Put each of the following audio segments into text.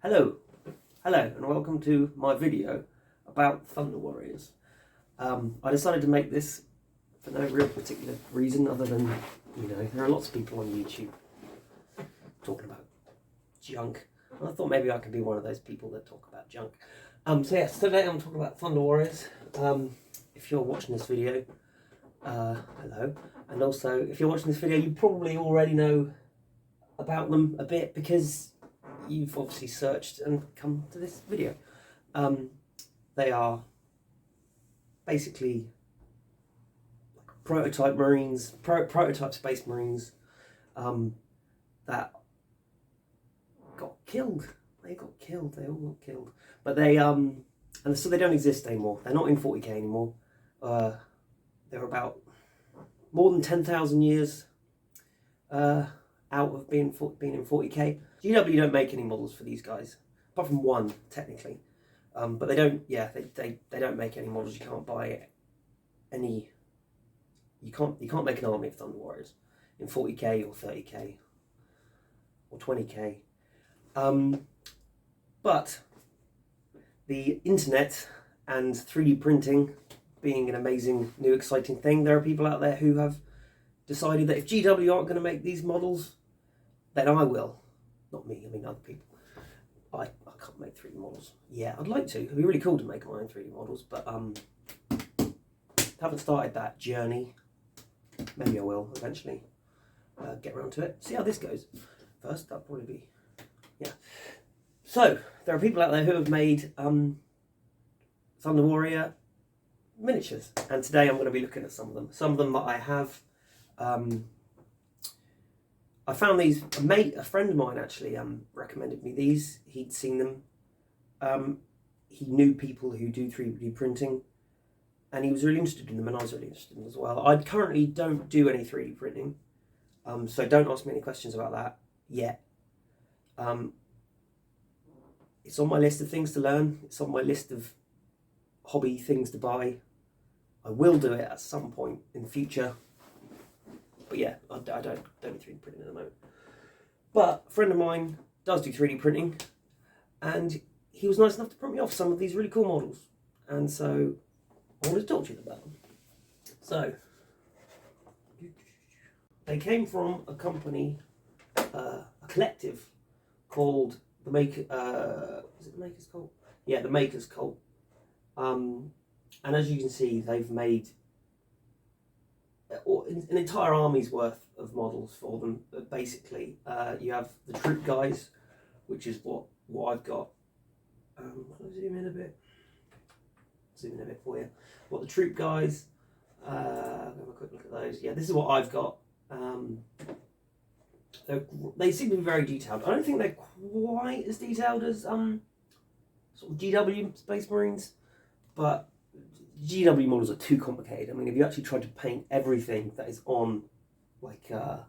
Hello, and welcome to my video about Thunder Warriors. I decided to make this for no real particular reason other than, there are lots of people on YouTube talking about junk. And I thought maybe I could be one of those people that talk about junk. Today I'm talking about Thunder Warriors. If you're watching this video, hello. And also, if you're watching this video, you probably already know about them a bit because you've obviously searched and come to this video. They are basically like prototype Marines, prototype Space Marines that got killed. They all got killed. But they and so they don't exist anymore. They're not in 40k anymore. They're about more than 10,000 years out of being in 40k. GW don't make any models for these guys, apart from one technically, but they don't. Yeah, they don't make any models. You can't buy any. You can't make an army of Thunder Warriors in 40k or 30k or 20k. But the internet and 3D printing being an amazing new exciting thing, there are people out there who have decided that if GW aren't going to make these models, then I will. Not me, I mean other people. I can't make 3D models. Yeah, I'd like to. It'd be really cool to make my own 3D models, but haven't started that journey. Maybe I will eventually get around to it. See how this goes. First, that'll probably be, yeah. So, there are people out there who have made Thunder Warrior miniatures, and today I'm going to be looking at some of them. Some of them that I have. I found these, a friend of mine actually recommended me these. He'd seen them. He knew people who do 3D printing, and he was really interested in them, and I was really interested in them as well. I currently don't do any 3D printing, so don't ask me any questions about that yet. It's on my list of things to learn. It's on my list of hobby things to buy. I will do it at some point in the future. But yeah, I don't do 3D printing at the moment. But a friend of mine does do 3D printing, and he was nice enough to print me off some of these really cool models. And so I wanted to talk to you about them. So they came from a company, a collective called the Makers Cult? Yeah, the Makers Cult. And as you can see, they've made an entire army's worth of models for them. But basically, you have the troop guys, which is what I've got. I'll zoom in a bit. For you. What the troop guys? Have a quick look at those. Yeah, this is what I've got. They seem to be very detailed. I don't think they're quite as detailed as sort of GW Space Marines, but GW models are too complicated. I mean, if you actually tried to paint everything that is on, like, I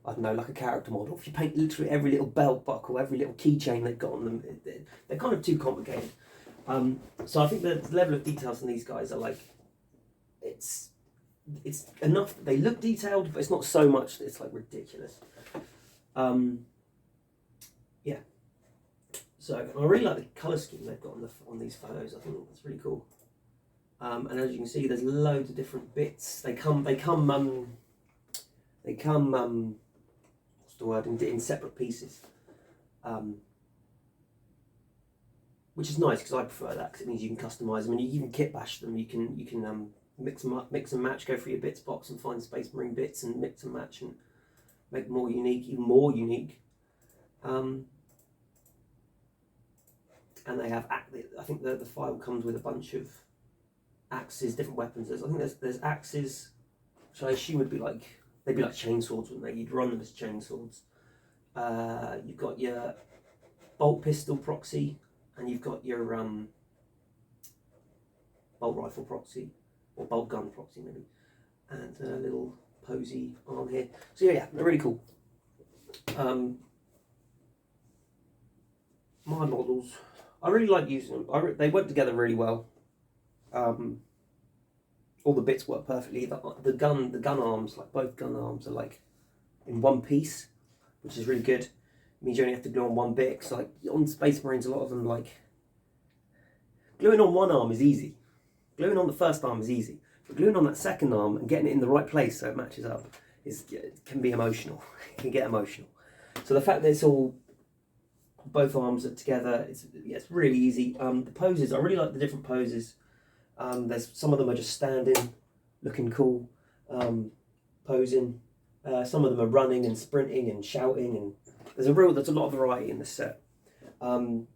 don't know, like a character model, if you paint literally every little belt buckle, every little keychain they've got on them, they're kind of too complicated. So I think the level of details in these guys are like, it's enough that they look detailed, but it's not so much that it's like ridiculous. Yeah. So I really like the colour scheme they've got on these photos. I think that's really cool. And as you can see, there's loads of different bits. They come. What's the word? In separate pieces, which is nice because I prefer that because it means you can customize them and you can kit bash them. You can mix them up, mix and match. Go through your bits box and find Space Marine bits and mix and match and make them more unique, even more unique. And they have. I think the file comes with a bunch of axes, different weapons. I think there's axes, which I assume they'd be like chainswords, wouldn't they? You'd run them as chainswords. You've got your bolt pistol proxy, and you've got your bolt rifle proxy, or bolt gun proxy maybe, and a little posy arm here. So yeah, they're really cool. My models, I really like using them. They work together really well. All the bits work perfectly. The gun arms, like both gun arms, are like in one piece, which is really good. means you only have to glue on one bit. Because like on Space Marines, a lot of them like gluing on one arm is easy. Gluing on the first arm is easy, but gluing on that second arm and getting it in the right place so it matches up can be emotional. It can get emotional. So the fact that it's all both arms are together, it's really easy. The poses, I really like the different poses. There's some of them are just standing, looking cool, posing. Some of them are running and sprinting and shouting, and there's a lot of variety in the set. And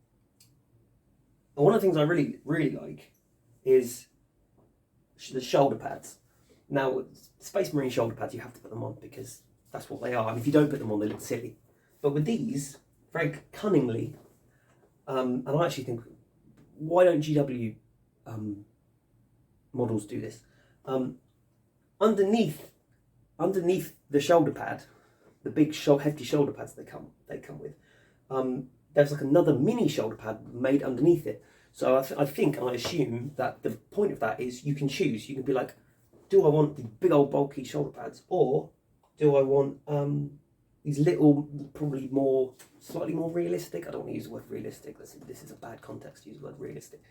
one of the things I really like is the shoulder pads. Now, Space Marine shoulder pads, you have to put them on because that's what they are. And if you don't put them on, they look silly. But with these, very cunningly, and I actually think, why don't GW models do this? Underneath the shoulder pad, the big hefty shoulder pads they come with, there's like another mini shoulder pad made underneath it. So I think and I assume that the point of that is you can choose. You can be like, do I want the big old bulky shoulder pads, or do I want these little, probably slightly more realistic? I don't want to use the word realistic. This is a bad context to use the word realistic.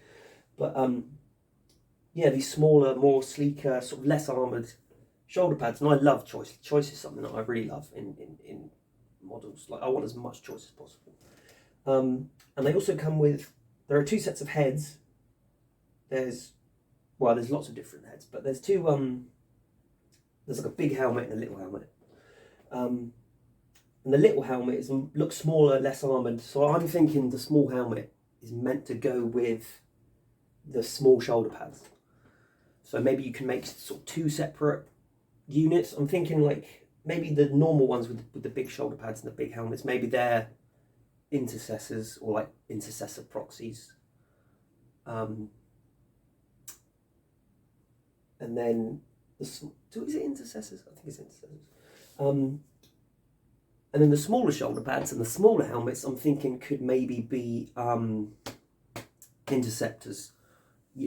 But yeah, these smaller, more sleeker, sort of less armoured shoulder pads. And I love choice. Choice is something that I really love in models. Like I want as much choice as possible. And they also come with, there are two sets of heads. There's lots of different heads, but there's two, there's like a big helmet and a little helmet. And the little helmet looks smaller, less armoured. So I'm thinking the small helmet is meant to go with the small shoulder pads. So maybe you can make sort of two separate units. I'm thinking like maybe the normal ones with the big shoulder pads and the big helmets, maybe they're intercessors or like intercessor proxies. And then is it intercessors? I think it's intercessors. And then the smaller shoulder pads and the smaller helmets, I'm thinking could maybe be interceptors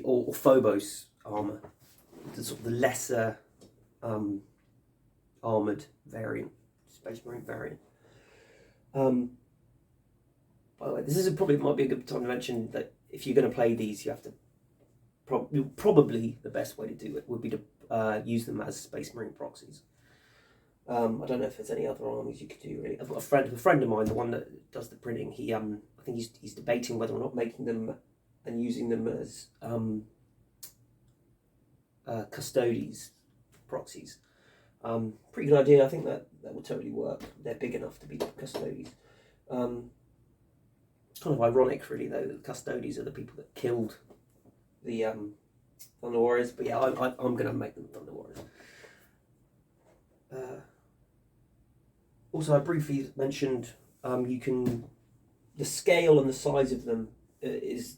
or Phobos armor, the sort of the lesser armored variant, Space Marine variant. By the way, probably might be a good time to mention that if you're going to play these, you have to probably the best way to do it would be to use them as Space Marine proxies. I don't know if there's any other armies you could do really. I've got a friend of mine, the one that does the printing. He I think he's debating whether or not making them and using them as Custodes proxies. Pretty good idea. I think that will totally work. They're big enough to be Custodes. It's kind of ironic, really, though, that the Custodes are the people that killed the Thunder Warriors. But yeah, I'm going to make them Thunder Warriors. Also, I briefly mentioned the scale and the size of them is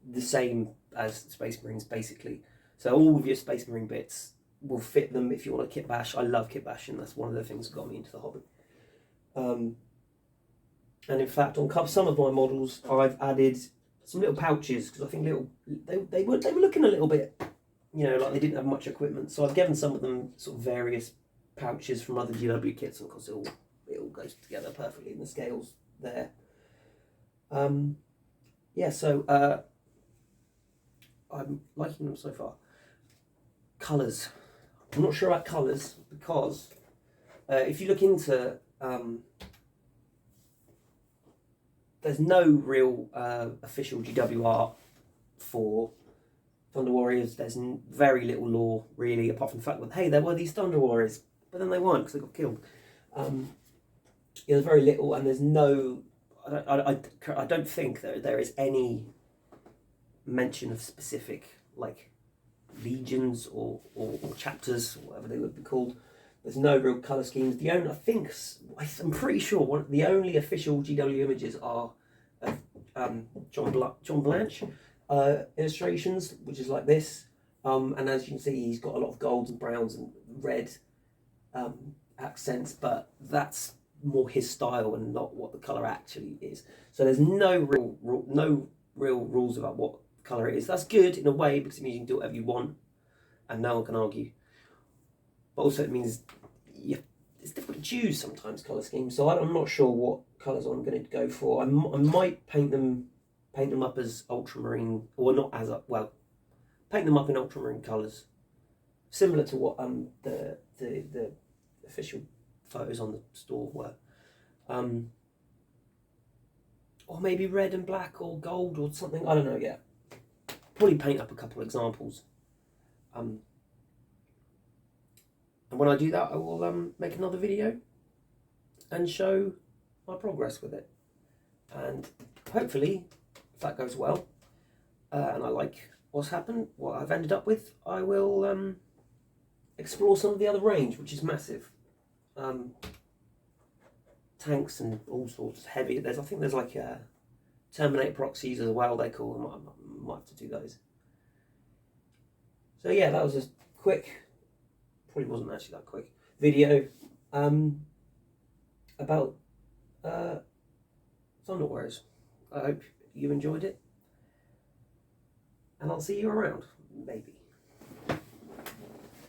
the same as Space Marines, basically. So all of your Space Marine bits will fit them if you want to kit bash. I love kit bashing. That's one of the things that got me into the hobby. And in fact, on some of my models, I've added some little pouches because I think they were looking a little bit, like they didn't have much equipment. So I've given some of them sort of various pouches from other GW kits, and of course it all goes together perfectly in the scales there. So I'm liking them so far. Colours. I'm not sure about colours because if you look into there's no real official GW art for Thunder Warriors. There's very little lore really, apart from the fact that hey, there were these Thunder Warriors, but then they weren't because they got killed. There's very little, and there's no. I don't think there is any mention of specific like legions or chapters, or whatever they would be called. There's no real colour schemes. I'm pretty sure the only official GW images are John Blanche illustrations, which is like this. And as you can see, he's got a lot of golds and browns and red accents, but that's more his style and not what the colour actually is. So there's no real rules about what colour it is. That's good in a way because it means you can do whatever you want and no one can argue. But also it means it's difficult to choose sometimes colour schemes. So I'm not sure what colours I'm going to go for. I might paint them up as ultramarine, or not as well. Paint them up in ultramarine colours, similar to what the official photos on the store were. Or maybe red and black or gold or something. I don't know yet. Probably paint up a couple of examples. And when I do that, I will make another video and show my progress with it. And hopefully, if that goes well, and I like what's happened, what I've ended up with, I will explore some of the other range, which is massive. Tanks and all sorts, heavy. I think there's like Terminator proxies as well, they call them. I might have to do those. So yeah, that was a quick, probably wasn't actually that quick, video about Thunder Warriors. I hope you enjoyed it, and I'll see you around, maybe.